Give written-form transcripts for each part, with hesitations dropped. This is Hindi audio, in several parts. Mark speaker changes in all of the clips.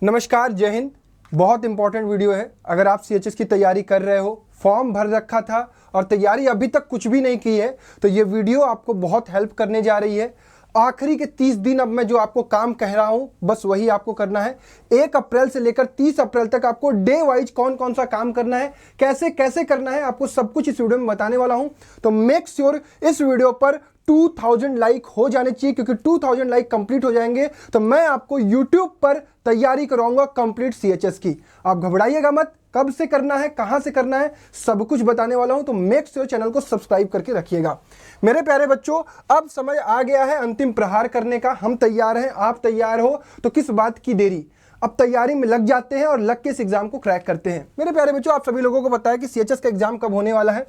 Speaker 1: नमस्कार, जय हिंद। बहुत इंपॉर्टेंट वीडियो है। अगर आप सीएचएस की तैयारी कर रहे हो, फॉर्म भर रखा था और तैयारी अभी तक कुछ भी नहीं की है, तो ये वीडियो आपको बहुत हेल्प करने जा रही है। आखिरी के 30 दिन अब मैं जो आपको काम कह रहा हूं, बस वही आपको करना है। 1 अप्रैल से लेकर 30 अप्रैल तक आपको डे वाइज कौन कौन सा काम करना है, कैसे कैसे करना है, आपको सब कुछ इस वीडियो में बताने वाला हूं। तो मेक श्योर इस वीडियो पर 2000 लाइक हो जाने चाहिए, क्योंकि 2000 लाइक कंप्लीट हो जाएंगे तो मैं आपको YouTube पर तैयारी कराऊंगा कंप्लीट सीएचएस की। आप घबराइएगा मत, कब से करना है, कहां से करना है, सब कुछ बताने वाला हूं। तो मेक श्योर चैनल को सब्सक्राइब करके रखिएगा। मेरे प्यारे बच्चों, अब समय आ गया है अंतिम प्रहार करने का। हम तैयार हैं, आप तैयार हो, तो किस बात की देरी। अब तैयारी में लग जाते हैं और लग के इस एग्जाम को क्रैक करते हैं। मेरे प्यारे बच्चों, आप सभी लोगों को पता है कि सीएचएस का एग्जाम कब होने वाला है।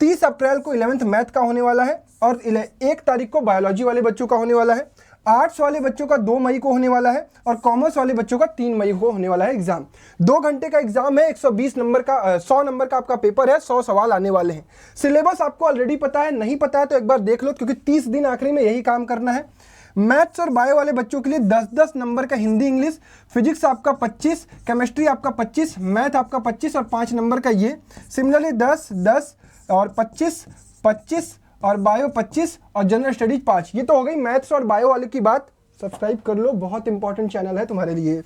Speaker 1: 30 अप्रैल को 11th मैथ का होने वाला है और 1 तारीख को बायोलॉजी वाले बच्चों का होने वाला है। आर्ट्स वाले बच्चों का 2 मई को होने वाला है और कॉमर्स वाले बच्चों का 3 मई को होने वाला है एग्जाम। 2 घंटे का एग्जाम है। 120 नंबर का 100 नंबर का आपका पेपर है। 100 सवाल आने वाले हैं। सिलेबस आपको ऑलरेडी पता है, नहीं पता है तो एक बार देख लो, क्योंकि 30 दिन आखिरी में यही काम करना है। मैथ्स और बायो वाले बच्चों के लिए 10-10 नंबर का हिंदी इंग्लिश, फिजिक्स आपका 25, केमिस्ट्री आपका 25, मैथ आपका 25 और 5 नंबर का ये। सिमिलरली 10-10 और 25-25 और बायो 25 और जनरल स्टडीज 5। ये तो हो गई मैथ्स और बायो वाले की बात। सब्सक्राइब कर लो, बहुत इंपॉर्टेंट चैनल है तुम्हारे लिए।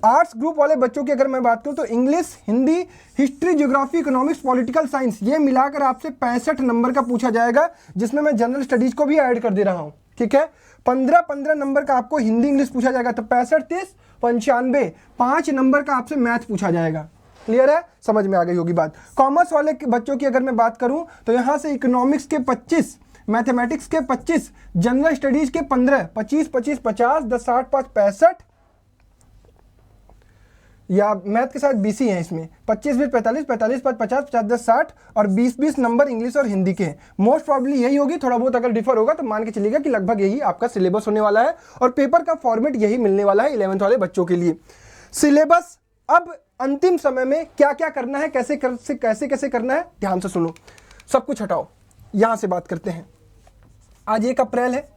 Speaker 1: आर्ट्स ग्रुप वाले बच्चों की अगर मैं बात करूं तो English, Hindi, history, geography, economics, political science, ये मिलाकर आपसे 65 नंबर का पूछा जाएगा, जिसमें मैं जनरल स्टडीज को भी ऐड कर दे रहा हूं। ठीक है, 15-15 नंबर का आपको हिंदी इंग्लिश पूछा जाएगा, तो 65-30 95 5 नंबर का आपसे मैथ पूछा जाएगा। क्लियर है, समझ में आ गई होगी बात। कॉमर्स वाले बच्चों की अगर मैं बात करूं तो यहां से इकोनॉमिक्स के 25, मैथमेटिक्स के 25, जनरल स्टडीज के 15, 25-25 50 10 60 5 65, या मैथ के साथ 20 ही हैं इसमें। 25-20 45 45 5 50 50 10 60 और 20-20 नंबर इंग्लिश और हिंदी के हैं। मोस्ट प्रॉब्ली यही होगी, थोड़ा बहुत अगर डिफर होगा तो मान के चलिएगा कि लगभग यही आपका सिलेबस होने वाला है और पेपर का फॉर्मेट यही मिलने वाला है 11th वाले बच्चों के लिए। सिलेबस अब अंतिम समय में क्या क्या करना है, कैसे कैसे करना है, ध्यान से सुनो। सब कुछ हटाओ, यहां से बात करते हैं। आज 1 अप्रैल है,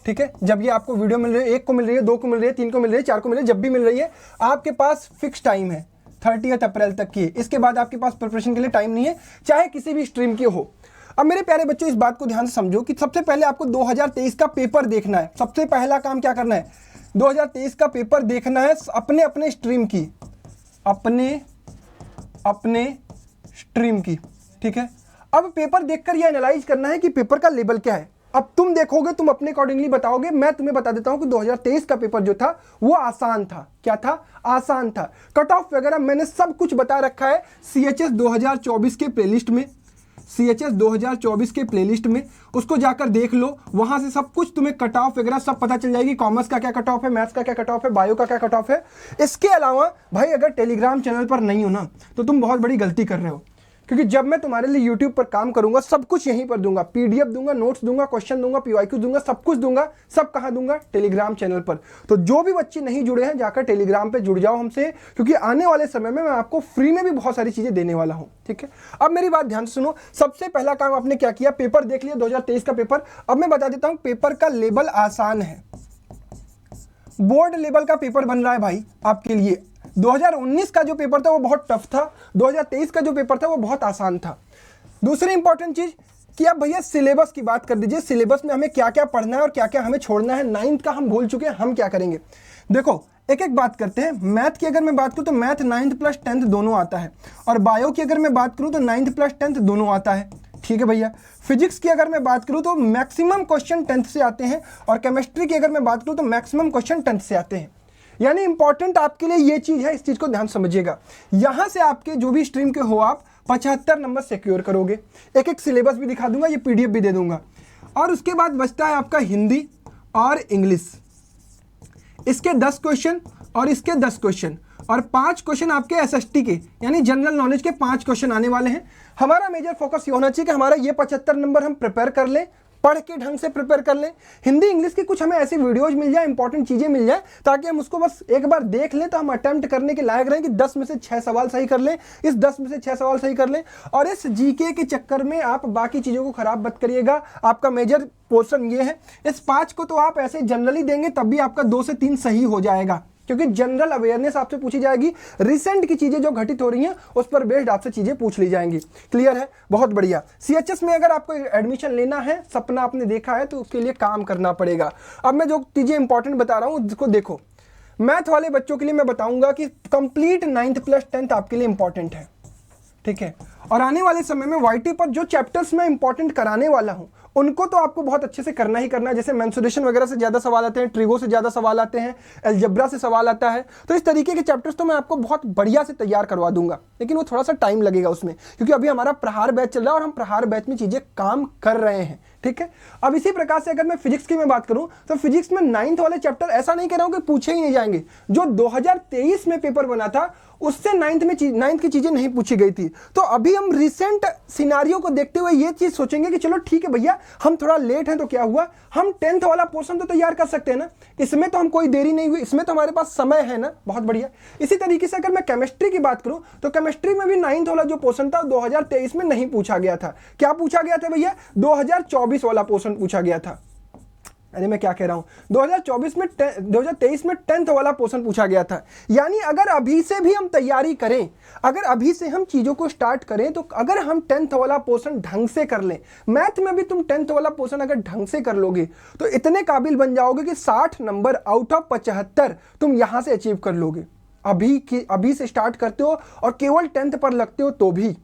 Speaker 1: ठीक है। जब ये आपको वीडियो मिल रही है, 1 को मिल रही है, 2 को मिल रही है, 3 को मिल रही है, 4 को मिल रही है, जब भी मिल रही है, आपके पास फिक्स टाइम है 30 अप्रैल तक की। इसके बाद आपके पास प्रिपरेशन के लिए टाइम नहीं है, चाहे किसी भी स्ट्रीम की हो। अब मेरे प्यारे बच्चों, इस बात को ध्यान से समझो कि सबसे पहले आपको 2023 का पेपर देखना है। सबसे पहला काम क्या करना है, 2023 का पेपर देखना है अपने अपने स्ट्रीम की, अपने स्ट्रीम की। ठीक है, अब पेपर देखकर ये एनालाइज करना है कि पेपर का लेवल क्या है। अब तुम देखोगे, तुम अपने अकॉर्डिंगली बताओगे। मैं तुम्हें बता देता हूं कि 2023 का पेपर जो था वो आसान था। क्या था? आसान था। कट ऑफ वगैरह मैंने सब कुछ बता रखा है सीएचएस 2024 के प्लेलिस्ट में। सीएचएस 2024 के प्लेलिस्ट में उसको जाकर देख लो, वहां से सब कुछ तुम्हें कट ऑफ वगैरह सब पता चल जाएगी। कॉमर्स का क्या कट ऑफ है, मैथ्स का क्या कट ऑफ है, बायो का क्या कट ऑफ है। इसके अलावा भाई, अगर टेलीग्राम चैनल पर नहीं हो ना, तो तुम बहुत बड़ी गलती कर रहे हो, क्योंकि जब मैं तुम्हारे लिए YouTube पर काम करूंगा, सब कुछ यहीं पर दूंगा। PDF दूंगा, नोट्स दूंगा, क्वेश्चन दूंगा, PYQ दूंगा, सब कुछ दूंगा। सब कहां दूंगा? टेलीग्राम चैनल पर। तो जो भी बच्चे नहीं जुड़े हैं, जाकर टेलीग्राम पे जुड़ जाओ हमसे, क्योंकि आने वाले समय में मैं आपको फ्री में भी बहुत सारी चीजें देने वाला हूं। ठीक है, अब मेरी बात ध्यान से सुनो। सबसे पहला काम आपने क्या किया, पेपर देख लिया 2023 का पेपर। अब मैं बता देता हूं, पेपर का लेवल आसान है। बोर्ड लेवल का पेपर बन रहा है भाई आपके लिए। 2019 का जो पेपर था वो बहुत टफ था, 2023 का जो पेपर था वो बहुत आसान था। दूसरी इंपॉर्टेंट चीज कि अब भैया सिलेबस की बात कर दीजिए। सिलेबस में हमें क्या क्या पढ़ना है और क्या क्या हमें छोड़ना है। 9th का हम भूल चुके हैं, हम क्या करेंगे। देखो, एक एक बात करते हैं। मैथ की अगर मैं बात करूं तो मैथ 9th प्लस 10th दोनों आता है, और बायो की अगर मैं बात करूं तो 9th प्लस 10th दोनों आता है। ठीक है भैया। फिजिक्स की अगर मैं बात करूं तो मैक्सिमम क्वेश्चन 10th से आते हैं, और केमिस्ट्री की अगर मैं बात करूं तो मैक्सिमम क्वेश्चन 10th से आते हैं। यानी इंपॉर्टेंट आपके लिए ये चीज है, इस चीज को ध्यान समझिएगा। यहां से आपके जो भी स्ट्रीम के हो, आप 75 नंबर सिक्योर करोगे। एक एक सिलेबस भी दिखा दूंगा, ये PDF भी दे दूंगा। और उसके बाद बचता है आपका हिंदी और इंग्लिश। इसके 10 क्वेश्चन और इसके 10 क्वेश्चन और 5 क्वेश्चन आपके SST के, यानी जनरल नॉलेज के 5 क्वेश्चन आने वाले हैं। हमारा मेजर फोकस ये होना चाहिए कि हमारा ये 75 नंबर हम प्रिपेयर कर लें, पढ़ के ढंग से प्रिपेयर कर लें। हिंदी इंग्लिश की कुछ हमें ऐसी वीडियोज मिल जाए, इंपॉर्टेंट चीजें मिल जाए, ताकि हम उसको बस एक बार देख लें तो हम अटेम्प्ट करने के लायक रहें कि 10 में से 6 सवाल सही कर लें, इस 10 में से 6 सवाल सही कर लें। और इस जीके के चक्कर में आप बाकी चीजों को खराब मत करिएगा। आपका मेजर पोर्शन ये है। इस 5 को तो आप ऐसे जनरली देंगे तब भी आपका 2 से 3 सही हो जाएगा। क्योंकि जनरल अवेयरनेस आपसे पूछी जाएगी, रिसेंट की चीजें जो घटित हो रही हैं उस पर बेस्ड आपसे चीजें पूछ ली जाएंगी। क्लियर है, बहुत बढ़िया। सीएचएस में अगर आपको एडमिशन लेना है, सपना आपने देखा है, तो उसके लिए काम करना पड़ेगा। अब मैं जो चीजें इंपॉर्टेंट बता रहा हूं उसको देखो। मैथ वाले बच्चों के लिए मैं बताऊंगा कि कंप्लीट 9th प्लस 10th आपके लिए इंपॉर्टेंट है, ठीक है। और आने वाले समय में वाईटी पर जो चैप्टर्स मैं इंपॉर्टेंट कराने वाला हूं उनको तो आपको बहुत अच्छे से करना ही करना है। जैसे मेंसुरेशन वगैरह से ज्यादा सवाल आते हैं, ट्रिगो से ज्यादा सवाल आते हैं, अलजेब्रा से सवाल आता है, तो इस तरीके के चैप्टर्स तो मैं आपको बहुत बढ़िया से तैयार करवा दूंगा, लेकिन वो थोड़ा सा टाइम लगेगा उसमें, क्योंकि अभी हमारा प्रहार बैच चल रहा है और हम प्रहार बैच में चीजें काम कर रहे हैं, ठीक है। अब इसी प्रकार से अगर मैं फिजिक्स की मैं बात करूं तो फिजिक्स में 9th वाले चैप्टर ऐसा नहीं कह रहा हूं कि पूछे ही नहीं जाएंगे। जो 2023 में पेपर बना था उससे 9th की चीजें नहीं पूछी गई थी। तो अभी हम रिसेंट सिनारियो को देखते हुए ये चीज सोचेंगे कि चलो ठीक है भैया, हम थोड़ा लेट हैं तो क्या हुआ, हम 10th वाला पोर्शन तो तैयार कर सकते हैं ना, इसमें तो हम कोई देरी नहीं हुई, इसमें तो हमारे पास समय है ना, बहुत बढ़िया। इसी तरीके से अगर मैं केमिस्ट्री की बात करूं तो केमिस्ट्री में भी 9th वाला जो पोर्शन था 2023 में नहीं पूछा गया था। क्या पूछा गया था भैया? 2024 वाला पोर्शन पूछा गया था। अरे मैं क्या कह रहा हूं, 2023 में 10th वाला पोर्शन पूछा गया था। यानी अगर अभी से भी हम तैयारी करें, अगर अभी से हम चीजों को स्टार्ट करें, तो अगर हम 10th वाला पोर्शन ढंग से कर लें, मैथ में भी तुम 10th वाला पोर्शन अगर ढंग से कर लोगे तो इतने काबिल बन जाओगे कि 60 नंबर आउट ऑफ 75 तुम यहां से अचीव कर लोगे। अभी से स्टार्ट करते हो और केवल 10th पर लगते हो तो भी,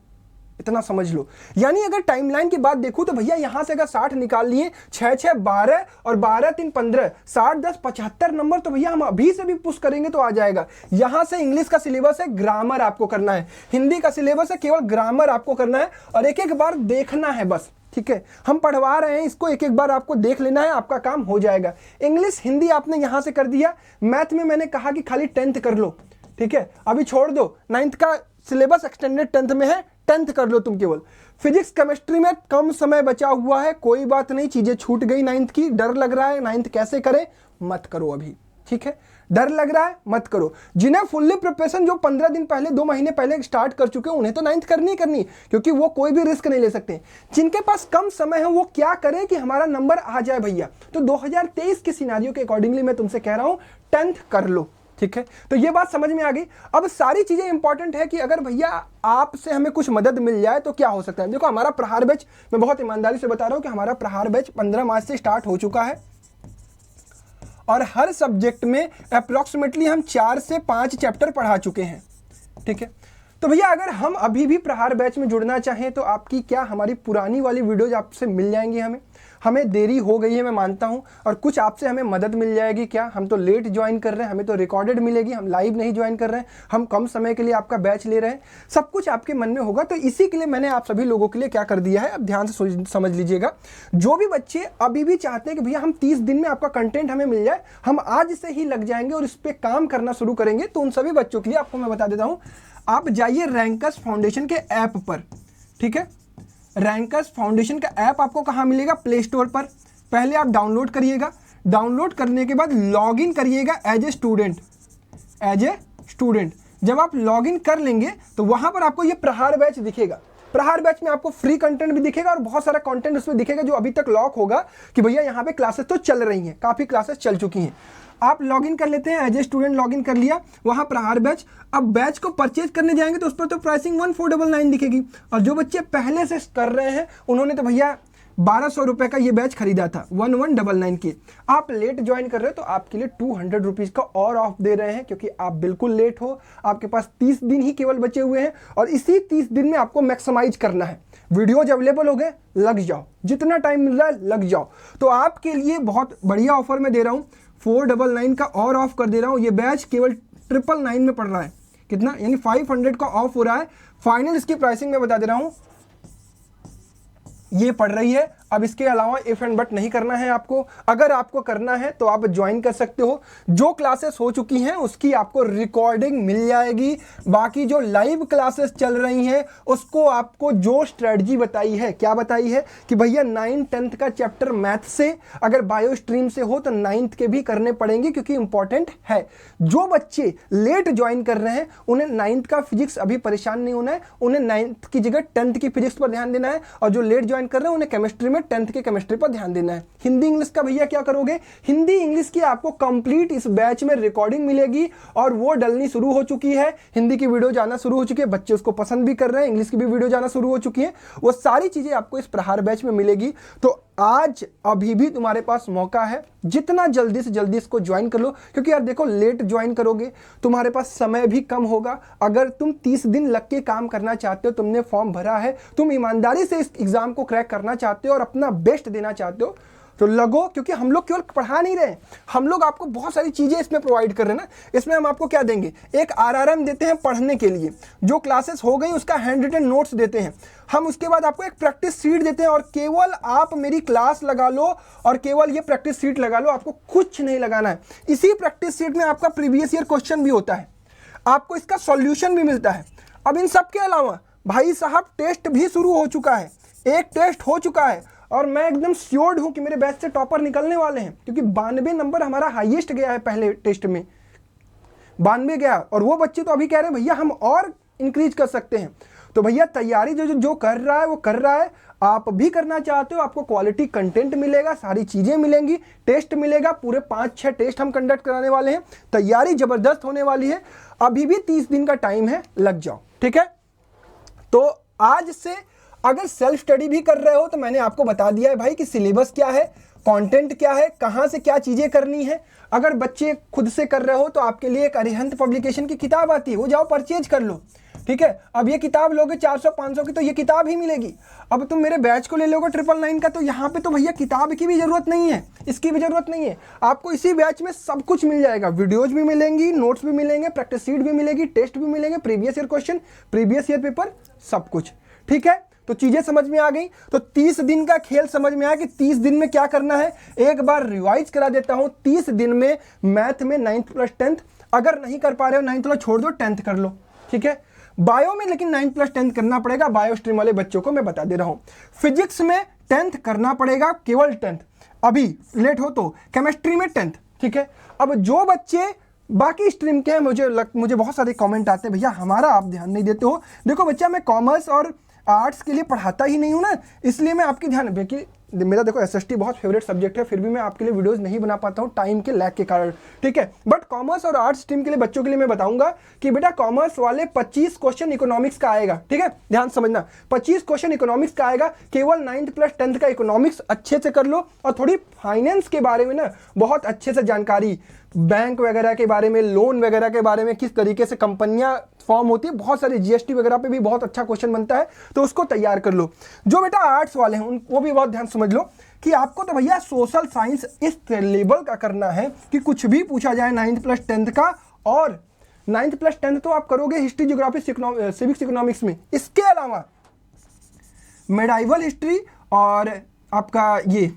Speaker 1: इतना समझ लो। यानी अगर टाइमलाइन की बात देखूं तो भैया यहां से अगर 60 निकाल लिए, 6 6 12 और 12 3 15, 60 10 75 नंबर, तो भैया हम अभी से भी पुश करेंगे तो आ जाएगा। यहां से इंग्लिश का सिलेबस है, ग्रामर आपको करना है, हिंदी का सिलेबस है, केवल ग्रामर आपको करना है और एक एक बार देखना है बस, ठीक है। हम पढ़वा रहे हैं इसको, एक एक बार आपको देख लेना है, आपका काम हो जाएगा। इंग्लिश हिंदी आपने यहां से कर दिया। मैथ में मैंने कहा कि खाली 10th कर लो, ठीक है, अभी छोड़ दो, 9th का सिलेबस एक्सटेंडेड 10th में है, 10th कर लो तुम केवल। फिजिक्स केमिस्ट्री में कम समय बचा हुआ है, कोई बात नहीं, चीजें छूट गई 9th की, डर लग रहा है 9th कैसे करें, मत करो अभी, ठीक है। डर लग रहा है मत करो। जिन्हें फुल्ली प्रिपरेशन जो 15 दिन पहले 2 महीने पहले स्टार्ट कर चुके हैं उन्हें तो 9th करनी ही करनी, क्योंकि वो कोई भी रिस्क नहीं ले सकते। जिनके पास कम समय है वो क्या करें कि हमारा नंबर आ जाए भैया, तो 2023 के सिनेरियो के अकॉर्डिंगली मैं तुमसे कह रहा हूं 10th कर लो, ठीक है। तो ये बात समझ में आ गई। अब सारी चीजें इंपॉर्टेंट है कि अगर भैया आपसे हमें कुछ मदद मिल जाए तो क्या हो सकता है। देखो हमारा प्रहार बैच, मैं बहुत ईमानदारी से बता रहा हूं कि हमारा प्रहार बैच 15 मार्च से स्टार्ट हो चुका है और हर सब्जेक्ट में अप्रोक्सीमेटली हम 4 से 5 चैप्टर पढ़ा चुके हैं, ठीक है। तो भैया अगर हम अभी भी प्रहार बैच में जुड़ना चाहें तो आपकी क्या हमारी पुरानी वाली वीडियोज आपसे मिल जाएंगी। हमें देरी हो गई है मैं मानता हूं, और कुछ आपसे हमें मदद मिल जाएगी। क्या हम तो लेट ज्वाइन कर रहे हैं, हमें तो रिकॉर्डेड मिलेगी, हम लाइव नहीं ज्वाइन कर रहे हैं, हम कम समय के लिए आपका बैच ले रहे हैं, सब कुछ आपके मन में होगा। तो इसी के लिए मैंने आप सभी लोगों के लिए क्या कर दिया है, अब ध्यान से समझ लीजिएगा। जो भी बच्चे अभी भी चाहते हैं कि भैया हम 30 दिन में आपका कंटेंट हमें मिल जाए, हम आज से ही लग जाएंगे और इस पर काम करना शुरू करेंगे, तो उन सभी बच्चों के लिए आपको मैं बता देता हूं, आप जाइए रैंकर्स फाउंडेशन के ऐप पर, ठीक है। रैंकर्स फाउंडेशन का ऐप आपको कहां मिलेगा? प्ले स्टोर पर। पहले आप डाउनलोड करिएगा, डाउनलोड करने के बाद लॉगिन करिएगा एज ए स्टूडेंट। जब आप लॉगिन कर लेंगे तो वहां पर आपको ये प्रहार बैच दिखेगा। प्रहार बैच में आपको फ्री कंटेंट भी दिखेगा और बहुत सारा कंटेंट उसमें दिखेगा जो अभी तक लॉक होगा कि भैया यहाँ पे क्लासेस तो चल रही हैं, काफी क्लासेस चल चुकी हैं। आप लॉगिन कर लेते हैं, एज ए स्टूडेंट लॉगिन कर लिया, वहां प्रहार बैच। अब बैच को परचेज करने जाएंगे तो उस पर तो प्राइसिंग 1499 दिखेगी, और जो बच्चे पहले से कर रहे हैं उन्होंने तो भैया 1200 रुपए का ये बैच खरीदा था, 1199 की। आप लेट ज्वाइन कर रहे हो तो आपके लिए 200 रुपीज का और ऑफ दे रहे हैं, क्योंकि आप बिल्कुल लेट हो। आपके पास 30 दिन ही केवल बचे हुए हैं और इसी 30 दिन में आपको मैक्सिमाइज करना है। वीडियोज अवेलेबल हो गए, लग जाओ, जितना टाइम मिल रहा है लग जाओ। तो आपके लिए बहुत बढ़िया ऑफर में दे रहा हूँ, 499 का और ऑफ कर दे रहा हूँ। ये बैच केवल 999 में पड़ रहा है, कितना, यानी 500 का ऑफ हो रहा है। फाइनल इसकी प्राइसिंग में बता दे रहा हूँ, ये पड़ रही है। अब इसके अलावा इफ एंड बट नहीं करना है आपको। अगर आपको करना है तो आप ज्वाइन कर सकते हो। जो क्लासेस हो चुकी हैं उसकी आपको रिकॉर्डिंग मिल जाएगी। बाकी जो लाइव क्लासेस चल रही हैं उसको आपको जो स्ट्रेटजी बताई है, क्या बताई है कि भैया 9th 10th का चैप्टर मैथ से, अगर बायो स्ट्रीम से हो तो 9th के भी करने पड़ेंगे क्योंकि इंपॉर्टेंट है। जो बच्चे लेट ज्वाइन कर रहे हैं उन्हें 9th का फिजिक्स अभी परेशान नहीं होना है, उन्हें 9th की जगह 10th की फिजिक्स पर ध्यान देना है। और जो लेट ज्वाइन ज्वाइन कर रहे हैं उन्हें केमिस्ट्री में 10th के केमिस्ट्री पर ध्यान देना है। हिंदी इंग्लिश का भैया क्या करोगे, हिंदी इंग्लिश की आपको कंप्लीट इस बैच में रिकॉर्डिंग मिलेगी और वो डलनी शुरू हो चुकी है। हिंदी की वीडियो जाना शुरू हो चुकी है, बच्चे उसको पसंद भी कर रहे हैं, इंग्लिश की भी वीडियो जाना शुरू हो चुकी है। वो सारी चीजें आपको इस प्रहार बैच में मिलेगी। तो आज अभी भी तुम्हारे पास मौका है, जितना जल्दी से जल्दी इसको ज्वाइन कर लो, क्योंकि यार देखो लेट ज्वाइन करोगे तुम्हारे पास समय भी कम होगा। अगर तुम 30 दिन लग के काम करना चाहते हो, तुमने फॉर्म भरा है, तुम ईमानदारी से इस एग्जाम को क्रैक करना चाहते हो और अपना बेस्ट देना चाहते हो, तो लगो। क्योंकि हम लोग केवल पढ़ा नहीं रहे, हम लोग आपको बहुत सारी चीजें इसमें प्रोवाइड कर रहे हैं ना। इसमें हम आपको क्या देंगे, एक आरआरएम देते हैं पढ़ने के लिए, जो क्लासेस हो गई उसका हैंड रिटन नोट्स देते हैं हम। उसके बाद आपको एक प्रैक्टिस सीट देते हैं और केवल आप मेरी क्लास लगा लो और केवल ये प्रैक्टिस सीट लगा लो, आपको कुछ नहीं लगाना है। इसी प्रैक्टिस सीट में आपका प्रीवियस ईयर क्वेश्चन भी होता है, आपको इसका सॉल्यूशन भी मिलता है। अब इन सब के अलावा भाई साहब टेस्ट भी शुरू हो चुका है, एक टेस्ट हो चुका है और मैं एकदम श्योर्ड हूं कि मेरे बैच से टॉपर निकलने वाले हैं, क्योंकि 92 नंबर हमारा हाईएस्ट गया है पहले टेस्ट में, 92 गया। और वो बच्चे तो अभी कह रहे हैं भैया हम और इंक्रीज कर सकते हैं। तो भैया तैयारी जो कर रहा है वो कर रहा है, आप भी करना चाहते हो, आपको क्वालिटी कंटेंट मिलेगा, सारी चीजें मिलेंगी, टेस्ट मिलेगा, पूरे 5-6 टेस्ट हम कंडक्ट कराने वाले हैं, तैयारी जबरदस्त होने वाली है। अभी भी 30 दिन का टाइम है, लग जाओ, ठीक है। तो आज से अगर सेल्फ स्टडी भी कर रहे हो तो मैंने आपको बता दिया है भाई कि सिलेबस क्या है, कंटेंट क्या है, कहां से क्या चीजें करनी है। अगर बच्चे खुद से कर रहे हो तो आपके लिए एक अरिहंत पब्लिकेशन की किताब आती है, वो जाओ परचेज कर लो, ठीक है। अब ये किताब लोगे 400-500 की तो ये किताब ही मिलेगी। अब तुम मेरे बैच को ले लोगे 999 का, तो यहाँ पे तो भैया किताब की भी जरूरत नहीं है, इसकी भी जरूरत नहीं है। आपको इसी बैच में सब कुछ मिल जाएगा, वीडियोज भी मिलेंगी, नोट्स भी मिलेंगे, प्रैक्टिस सीट भी मिलेगी, टेस्ट भी मिलेंगे, previous year question, previous year paper, सब कुछ, ठीक है। तो चीजें समझ में आ गई। तो 30 दिन का खेल समझ में आया कि 30 दिन में क्या करना है। एक बार रिवाइज करा देता हूं, 30 दिन में मैथ में 9th प्लस 10th, अगर नहीं कर पा रहे हो 9th वाला छोड़ दो, 10th कर लो, ठीक है। बायो में लेकिन 9th प्लस 10th करना पड़ेगा, बायो स्ट्रीम वाले बच्चों को मैं बता दे रहा हूं। फिजिक्स में 10th करना पड़ेगा, केवल 10th, अभी लेट हो तो केमिस्ट्री में 10th, ठीक है। अब जो बच्चे बाकी स्ट्रीम के हैं, मुझे बहुत सारे कमेंट आते हैं भैया हमारा आप ध्यान नहीं देते हो। देखो बच्चा, मैं कॉमर्स और आर्ट्स के लिए पढ़ाता ही नहीं हूं ना, इसलिए मैं आपकी ध्यान, कि मेरा देखो एसएसटी बहुत फेवरेट सब्जेक्ट है, फिर भी मैं आपके लिए वीडियोस नहीं बना पाता हूं टाइम के लैग के कारण, ठीक है। बट कॉमर्स और आर्ट्स स्ट्रीम के लिए बच्चों के लिए मैं बताऊंगा कि बेटा कॉमर्स वाले 25 क्वेश्चन इकोनॉमिक्स का आएगा, ठीक है, ध्यान समझना, 25 क्वेश्चन इकोनॉमिक्स का आएगा। केवल 9th प्लस 10th का इकोनॉमिक्स अच्छे से कर लो और थोड़ी फाइनेंस के बारे में ना बहुत अच्छे से जानकारी, बैंक वगैरह के बारे में, लोन वगैरह के बारे में, किस तरीके से कंपनियां फॉर्म होती है, बहुत सारे जीएसटी वगैरह पे भी बहुत अच्छा क्वेश्चन बनता है, तो उसको तैयार कर लो। जो बेटा आर्ट्स वाले हैं वो भी बहुत ध्यान समझ लो कि आपको तो भैया सोशल साइंस इस लेवल का करना है कि कुछ भी पूछा जाए 9th प्लस 10th का, और 9th प्लस 10th तो आप करोगे हिस्ट्री, ज्योग्राफी, सिविक्स, इकोनॉमिक्स में। इसके अलावा मेडाइवल हिस्ट्री और आपका ये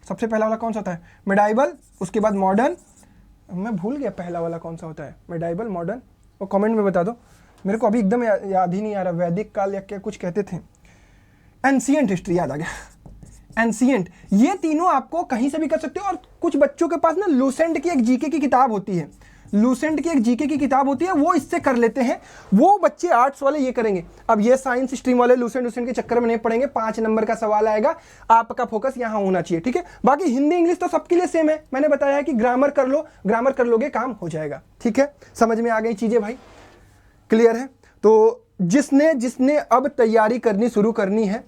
Speaker 1: सबसे पहला वाला कौन सा होता है, मेडाइवल, उसके बाद मॉडर्न, मैं भूल गया पहला वाला कौन सा होता है, मेडाइवल, मॉडर्न, वो कमेंट में बता दो, मेरे को अभी एकदम याद ही नहीं आ रहा, वैदिक काल या क्या कुछ कहते थे, एंशिएंट हिस्ट्री याद आ गया, एंशिएंट। ये तीनों आपको कहीं से भी कर सकते हो। और कुछ बच्चों के पास ना लूसेंट की एक जीके की किताब होती है, लूसेंट की एक जीके की किताब होती है, वो इससे कर लेते हैं, वो बच्चे आर्ट्स वाले ये करेंगे। अब ये साइंस स्ट्रीम वाले लूसेंट के चक्कर में नहीं पड़ेंगे, 5 नंबर का सवाल आएगा, आपका फोकस यहाँ होना चाहिए, ठीक है। बाकी हिंदी इंग्लिश तो सबके लिए सेम है, मैंने बताया है कि ग्रामर कर लो, ग्रामर कर लोगे काम हो जाएगा, ठीक है। समझ में आ गई चीजें भाई, क्लियर है। तो जिसने अब तैयारी करनी शुरू करनी है,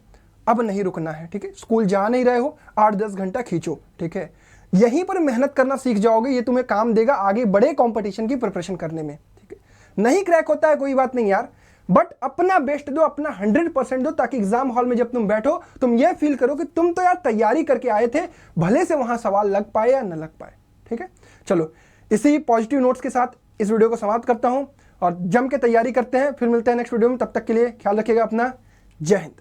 Speaker 1: अब नहीं रुकना है, ठीक है। स्कूल जा नहीं रहे हो, 8-10 घंटा खींचो, ठीक है, यहीं पर मेहनत करना सीख जाओगे, ये तुम्हें काम देगा आगे बड़े कंपटीशन की प्रिपरेशन करने में, ठीक है। नहीं क्रैक होता है कोई बात नहीं यार, बट अपना बेस्ट दो, अपना 100% दो, ताकि एग्जाम हॉल में जब तुम बैठो तुम ये फील करो कि तुम तो यार तैयारी करके आए थे, भले से वहां सवाल लग पाए या न लग पाए, ठीक है। चलो इसी पॉजिटिव नोट्स के साथ इस वीडियो को समाप्त करता हूं और जम के तैयारी करते हैं, फिर मिलते हैं नेक्स्ट वीडियो में। तब तक के लिए ख्याल रखिएगा अपना, जय हिंद।